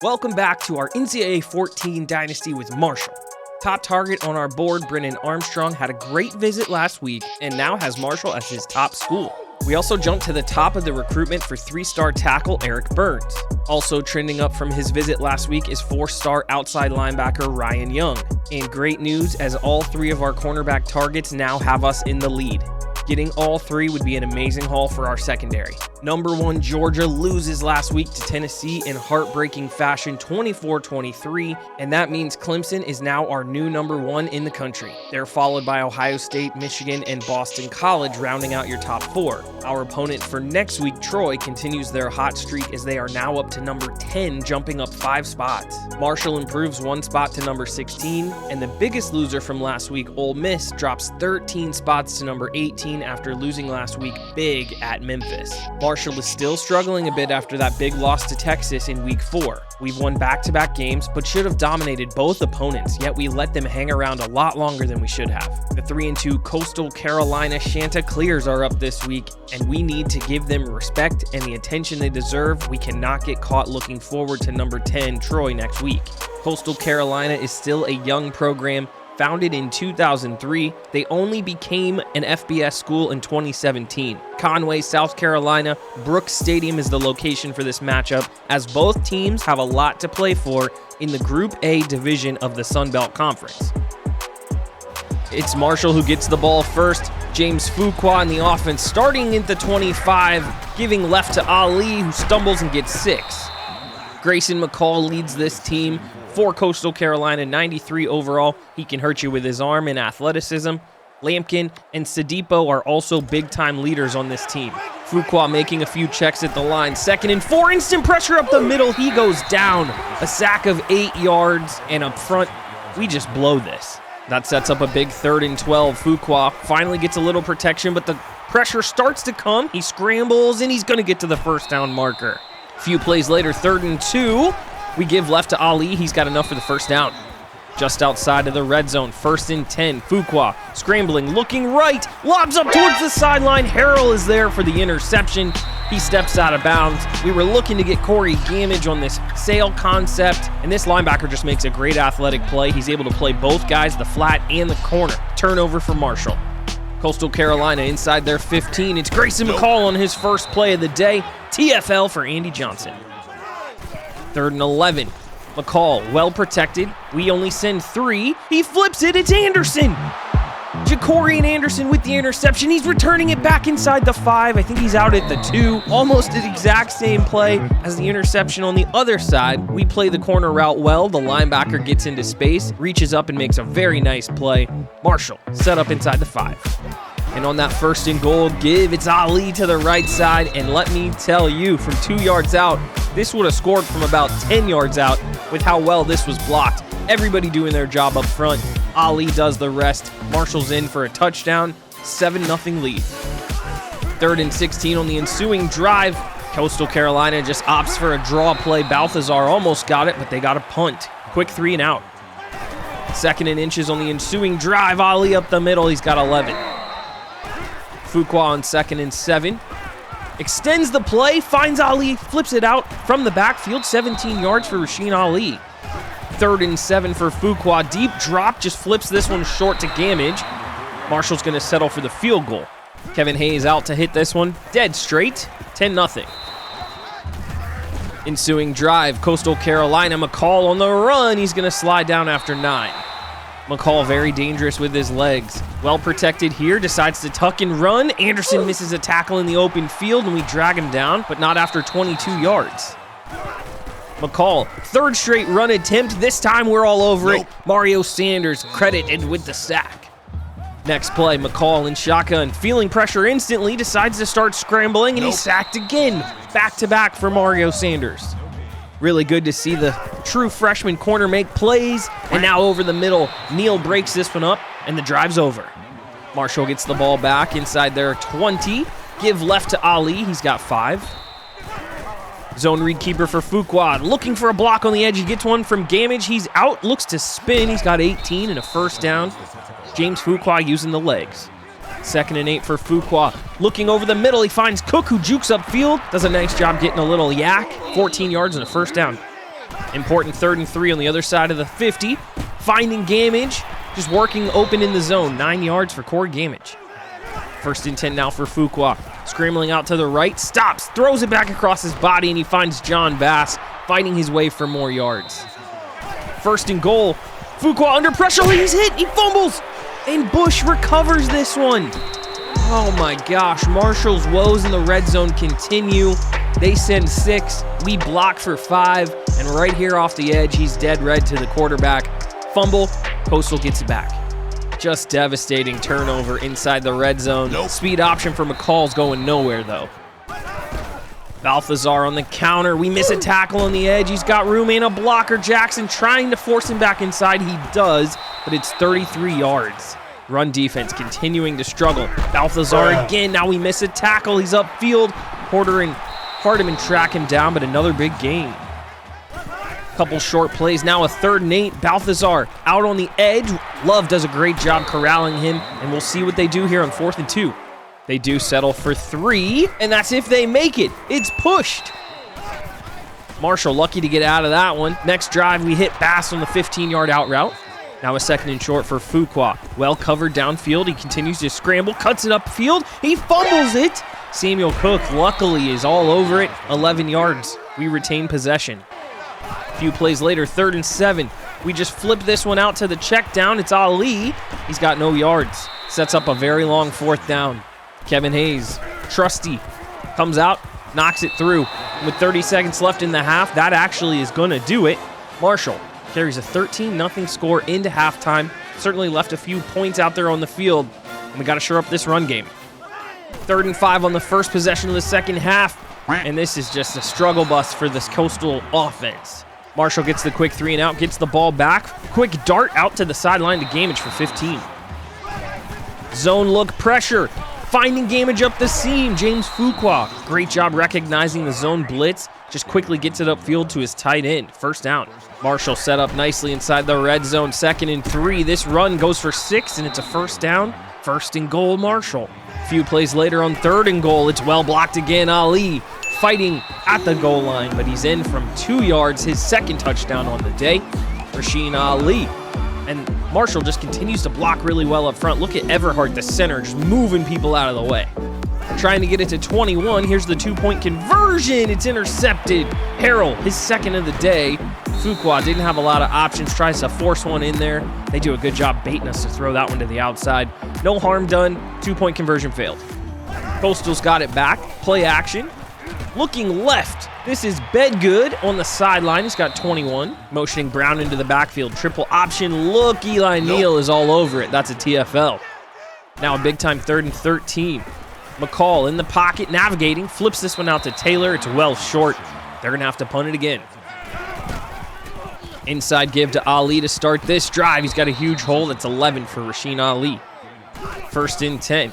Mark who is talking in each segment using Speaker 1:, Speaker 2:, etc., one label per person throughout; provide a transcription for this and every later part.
Speaker 1: Welcome back to our NCAA14 Dynasty with Marshall. Top target on our board, Brennan Armstrong, had a great visit last week and now has Marshall as his top school. We also jumped to the top of the recruitment for 3-star tackle Eric Burns. Also trending up from his visit last week is 4-star outside linebacker Ryan Young. And great news, as all three of our cornerback targets now have us in the lead. Getting all three would be an amazing haul for our secondary. Number 1 Georgia loses last week to Tennessee in heartbreaking fashion 24-23, and that means Clemson is now our new number 1 in the country. They're followed by Ohio State, Michigan, and Boston College rounding out your top 4. Our opponent for next week, Troy, continues their hot streak as they are now up to number 10, jumping up 5 spots. Marshall improves 1 spot to number 16, and the biggest loser from last week, Ole Miss, drops 13 spots to number 18 after losing last week big at Memphis. Marshall is still struggling a bit after that big loss to Texas in week 4. We've won back-to-back games, but should have dominated both opponents, yet we let them hang around a lot longer than we should have. The 3-2 Coastal Carolina Chanticleers are up this week, and we need to give them respect and the attention they deserve. We cannot get caught looking forward to number 10 Troy next week. Coastal Carolina is still a young program. Founded in 2003, they only became an FBS school in 2017. Conway, South Carolina, Brooks Stadium is the location for this matchup, as both teams have a lot to play for in the Group A division of the Sun Belt Conference. It's Marshall who gets the ball first. James Fuqua in the offense starting at the 25, giving left to Ali, who stumbles and gets 6. Grayson McCall leads this team for Coastal Carolina, 93 overall. He can hurt you with his arm and athleticism. Lampkin and Sadipo are also big-time leaders on this team. Fuqua making a few checks at the line. 2nd and 4, instant pressure up the middle. He goes down. A sack of 8 yards, and up front, we just blow this. That sets up a big 3rd and 12. Fuqua finally gets a little protection, but the pressure starts to come. He scrambles, and he's going to get to the first down marker. A few plays later, 3rd and 2. We give left to Ali. He's got enough for the first down. Just outside of the red zone, 1st and 10. Fuqua scrambling, looking right, lobs up towards the sideline. Harrell is there for the interception. He steps out of bounds. We were looking to get Corey Gamage on this sail concept, and this linebacker just makes a great athletic play. He's able to play both guys, the flat and the corner. Turnover for Marshall. Coastal Carolina inside their 15. It's Grayson McCall on his first play of the day. TFL for Andy Johnson. 3rd and 11. McCall, well protected. We only send 3. He flips it. It's Anderson. Jacorian Anderson with the interception. He's returning it back inside the 5. I think he's out at the 2. Almost the exact same play as the interception on the other side. We play the corner route well. The linebacker gets into space, reaches up and makes a very nice play. Marshall set up inside the 5. And on that 1st and goal, it's Ali to the right side. And let me tell you, from 2 yards out, this would have scored from about 10 yards out with how well this was blocked. Everybody doing their job up front. Ali does the rest. Marshall's in for a touchdown. 7-0 lead. 3rd and 16 on the ensuing drive. Coastal Carolina just opts for a draw play. Balthazar almost got it, but they got a punt. Quick 3 and out. 2nd and inches on the ensuing drive. Ali up the middle. He's got 11. Fuqua on 2nd and 7. Extends the play, finds Ali, flips it out from the backfield. 17 yards for Rasheen Ali. 3rd and 7 for Fuqua. Deep drop, just flips this one short to Gamage. Marshall's going to settle for the field goal. Kevin Hayes out to hit this one. Dead straight. 10-0. Ensuing drive, Coastal Carolina. McCall on the run. He's going to slide down after 9. McCall very dangerous with his legs. Well protected here, decides to tuck and run. Anderson misses a tackle in the open field, and we drag him down, but not after 22 yards. McCall, 3rd straight run attempt. This time we're all over it. Mario Sanders credited with the sack. Next play, McCall in shotgun, feeling pressure instantly, decides to start scrambling, and he's sacked again. Back-to-back for Mario Sanders. Really good to see the true freshman corner make plays. And now over the middle, Neal breaks this one up, and the drive's over. Marshall gets the ball back inside their 20. Give left to Ali. He's got 5. Zone read keeper for Fuqua. Looking for a block on the edge. He gets one from Gamage. He's out, looks to spin. He's got 18 and a first down. James Fuqua using the legs. 2nd and 8 for Fuqua. Looking over the middle, he finds Cook, who jukes upfield. Does a nice job getting a little yak. 14 yards and a first down. Important 3rd and 3 on the other side of the 50. Finding Gamage, just working open in the zone. 9 yards for Corey Gamage. 1st and 10 now for Fuqua. Scrambling out to the right, stops, throws it back across his body, and he finds John Bass fighting his way for more yards. 1st and goal. Fuqua under pressure, he's hit, he fumbles, and Bush recovers this one. Oh my gosh, Marshall's woes in the red zone continue. They send 6, we block for 5, and right here off the edge, he's dead red to the quarterback. Fumble, Coastal gets it back. Just devastating turnover inside the red zone. Nope. Speed option for McCall's going nowhere, though. Balthazar on the counter. We miss a tackle on the edge. He's got room and a blocker. Jackson trying to force him back inside. He does, but it's 33 yards. Run defense continuing to struggle. Balthazar again. Now we miss a tackle. He's upfield. Porter and Hardiman track him down, but another big gain. Couple short plays. Now a 3rd and 8. Balthazar out on the edge. Love does a great job corralling him, and we'll see what they do here on 4th and 2. They do settle for 3, and that's if they make it. It's pushed. Marshall lucky to get out of that one. Next drive, we hit Bass on the 15-yard out route. Now a 2nd and short for Fuqua. Well covered downfield. He continues to scramble, cuts it upfield. He fumbles it. Samuel Cook, luckily, is all over it. 11 yards. We retain possession. A few plays later, 3rd and 7. We just flip this one out to the check down. It's Ali. He's got no yards. Sets up a very long 4th down. Kevin Hayes, trusty, comes out, knocks it through. With 30 seconds left in the half, that actually is going to do it. Marshall carries a 13-0 score into halftime. Certainly left a few points out there on the field, and we got to shore up this run game. 3rd and 5 on the first possession of the second half, and this is just a struggle bus for this Coastal offense. Marshall gets the quick 3 and out, gets the ball back. Quick dart out to the sideline to Gamage for 15. Zone look pressure. Finding Gamage up the seam, James Fuqua. Great job recognizing the zone blitz. Just quickly gets it upfield to his tight end. 1st down. Marshall set up nicely inside the red zone. 2nd and 3. This run goes for 6, and it's a 1st down. 1st and goal, Marshall. A few plays later on 3rd and goal. It's well blocked again. Ali fighting at the goal line, but he's in from 2 yards. His 2nd touchdown on the day. Rasheen Ali. And Marshall just continues to block really well up front. Look at Everhart, the center, just moving people out of the way. Trying to get it to 21. Here's the 2-point conversion. It's intercepted. Harrell, his 2nd of the day. Fuqua didn't have a lot of options. Tries to force one in there. They do a good job baiting us to throw that one to the outside. No harm done. 2-point conversion failed. Coastal's got it back. Play action. Looking left. This is Bedgood on the sideline. He's got 21. Motioning Brown into the backfield. Triple option. Look, Eli Neal is all over it. That's a TFL. Now a big-time 3rd and 13. McCall in the pocket, navigating. Flips this one out to Taylor. It's well short. They're going to have to punt it again. Inside give to Ali to start this drive. He's got a huge hole. That's 11 for Rasheen Ali. 1st and 10.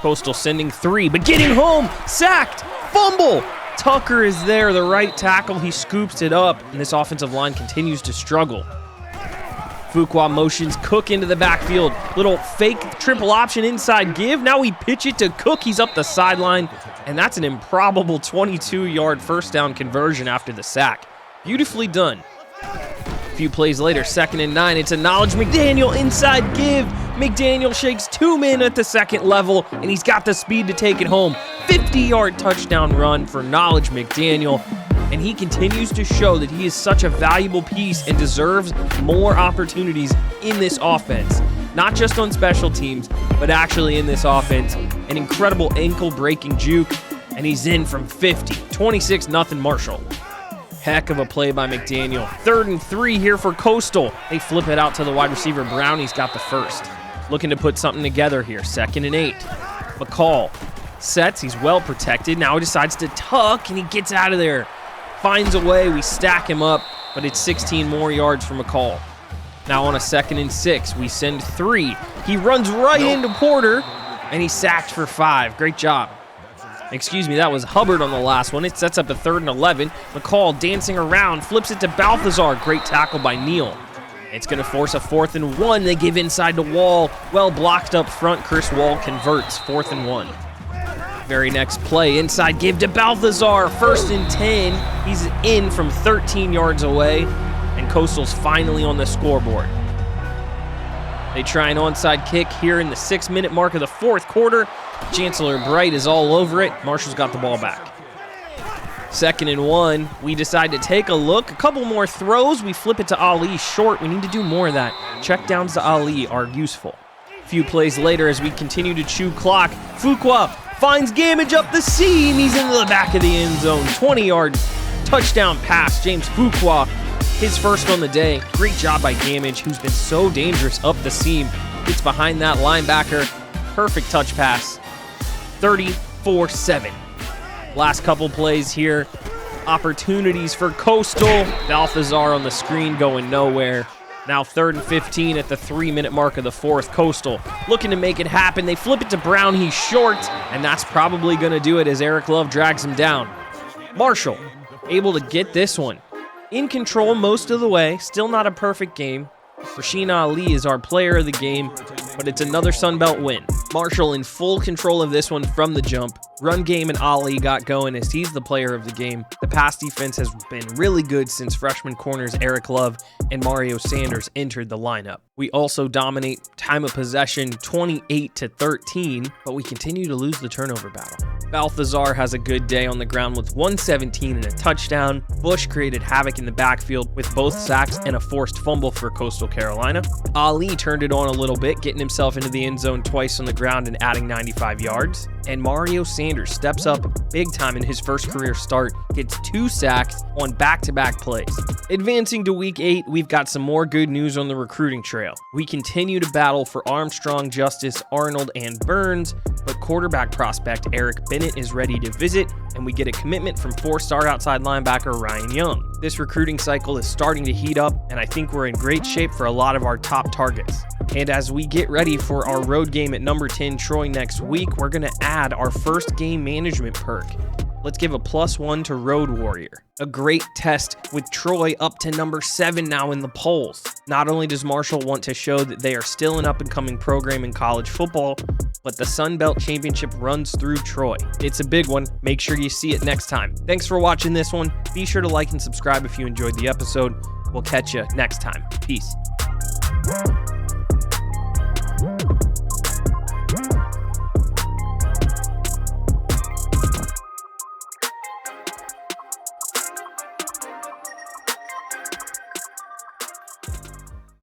Speaker 1: Coastal sending 3, but getting home. Sacked. Fumble. Tucker is there, the right tackle. He scoops it up, and this offensive line continues to struggle. Fuqua motions Cook into the backfield. Little fake triple option inside give. Now we pitch it to Cook. He's up the sideline, and that's an improbable 22-yard 1st down conversion after the sack. Beautifully done. A few plays later, 2nd and 9. It's a Knowledge McDaniel inside give. McDaniel shakes 2 men at the 2nd level, and he's got the speed to take it home. 50-yard touchdown run for Knowledge McDaniel, and he continues to show that he is such a valuable piece and deserves more opportunities in this offense. Not just on special teams, but actually in this offense. An incredible ankle-breaking juke, and he's in from 50. 26-0 Marshall. Heck of a play by McDaniel. 3rd and 3 here for Coastal. They flip it out to the wide receiver. Brown, he's got the 1st. Looking to put something together here. 2nd and 8. McCall sets. He's well protected. Now he decides to tuck, and he gets out of there. Finds a way. We stack him up, but it's 16 more yards for McCall. Now on a 2nd and 6, we send 3. He runs right into Porter, and he's sacked for 5. Great job. Excuse me, that was Hubbard on the last one. It sets up a 3rd and 11. McCall dancing around, flips it to Balthazar. Great tackle by Neal. It's going to force a 4th and 1. They give inside to Wall. Well blocked up front. Chris Wall converts. 4th and 1. Very next play, inside give to Balthazar, 1st and 10. He's in from 13 yards away, and Coastal's finally on the scoreboard. They try an onside kick here in the 6-minute mark of the 4th quarter. Chancellor Bright is all over it. Marshall's got the ball back. 2nd and 1. We decide to take a look. A couple more throws. We flip it to Ali short. We need to do more of that. Check downs to Ali are useful. A few plays later, as we continue to chew clock, Fuqua finds Gamage up the seam. He's into the back of the end zone. 20-yard touchdown pass. James Fuqua, his first on the day. Great job by Gamage, who's been so dangerous up the seam. Gets behind that linebacker. Perfect touch pass. 34-7. Last couple plays here. Opportunities for Coastal. Balthazar on the screen going nowhere. Now 3rd and 15 at the 3-minute mark of the 4th. Coastal looking to make it happen. They flip it to Brown. He's short, and that's probably going to do it as Eric Love drags him down. Marshall able to get this one. In control most of the way. Still not a perfect game. Rasheen Ali is our player of the game, but it's another Sunbelt win. Marshall in full control of this one from the jump. Run game and Ali got going as he's the player of the game. The pass defense has been really good since freshman corners Eric Love and Mario Sanders entered the lineup. We also dominate time of possession 28-13, but we continue to lose the turnover battle. Balthazar has a good day on the ground with 117 and a touchdown. Bush created havoc in the backfield with both sacks and a forced fumble for Coastal Carolina. Ali turned it on a little bit, getting himself into the end zone twice on the ground and adding 95 yards. And Mario Sanders steps up big time in his first career start, gets 2 sacks on back-to-back plays. Advancing to week 8, we've got some more good news on the recruiting trail. We continue to battle for Armstrong, Justice, Arnold, and Burns, but quarterback prospect Eric Bennett is ready to visit, and we get a commitment from 4-star outside linebacker Ryan Young. This recruiting cycle is starting to heat up, and I think we're in great shape for a lot of our top targets. And as we get ready for our road game at number 10 Troy next week, we're going to add our first game management perk. Let's give a +1 to Road Warrior. A great test with Troy up to number 7 now in the polls. Not only does Marshall want to show that they are still an up-and-coming program in college football, but the Sun Belt Championship runs through Troy. It's a big one. Make sure you see it next time. Thanks for watching this one. Be sure to like and subscribe if you enjoyed the episode. We'll catch you next time. Peace.